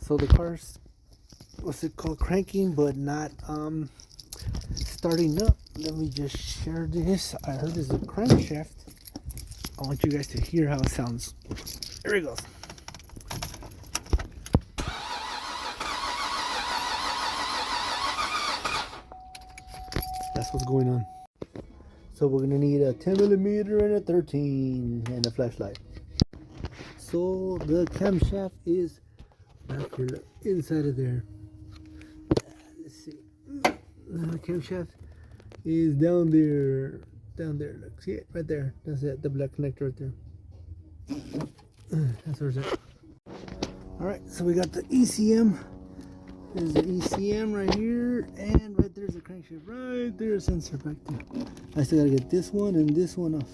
So the car's, what's it called, cranking, but not starting up. Let me just share this. I heard there's a crankshaft. I want you guys to hear how it sounds. Here it goes. That's what's going on. So we're gonna need a 10mm and a 13 and a flashlight. So the camshaft is back here, inside of there. Let's see. The camshaft is down there. Down there. Look, see it right there. That's it. The black connector right there. That's where it's at. All right. So we got the ECM. There's the ECM right here, and right there's the crankshaft. Right there, sensor back there. I still gotta get this one and this one off.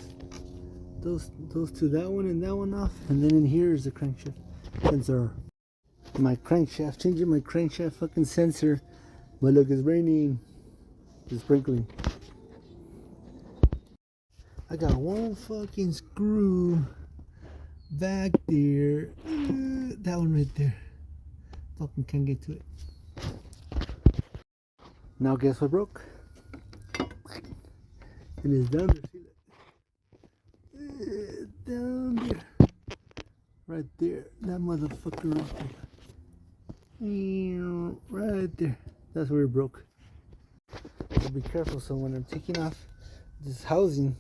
Those two, that one and that one off, and then in here is the crankshaft sensor. My crankshaft, changing my crankshaft fucking sensor. But look, it's raining. It's sprinkling. I got one fucking screw back there. That one right there. Fucking can't get to it. Now guess what broke? And it's down there. See that? Down there. Right there. That motherfucker right there. Right there. That's where it broke. So be careful. So when I'm taking off this housing,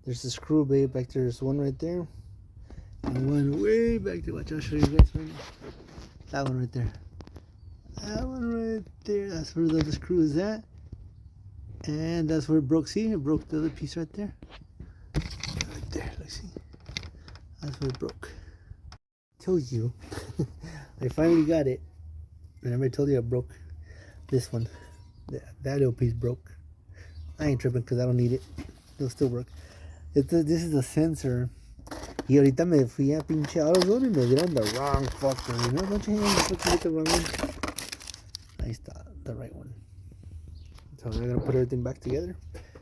there's a screw bay back there. There's one right there. And one way back there. Watch, I'll show you guys right now. That one right there. That one right there. That's where the other screw is at. And that's where it broke. See, it broke the other piece right there. Right there. Let's see. That's where it broke. I told you. I finally got it. Remember I told you I broke this one. That little piece broke. I ain't tripping because I don't need it. It'll still work. This is a sensor. Y ahorita me fui a pinche AutoZone y me dieron the wrong fucker, you know? Don't you get the wrong one? Ahí está, the right one. So I'm gonna put everything back together.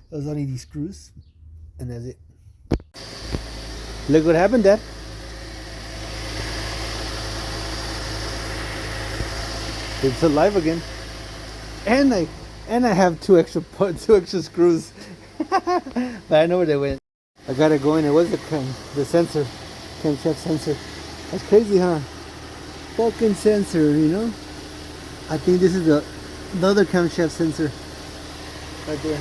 Those only these screws, and that's it. Look what happened, Dad. It's alive again, and I have two extra screws. But I know where they went. I got it going. It was the sensor, camshaft sensor. That's crazy, huh? Fucking sensor, you know. I think this is the other camshaft sensor right there.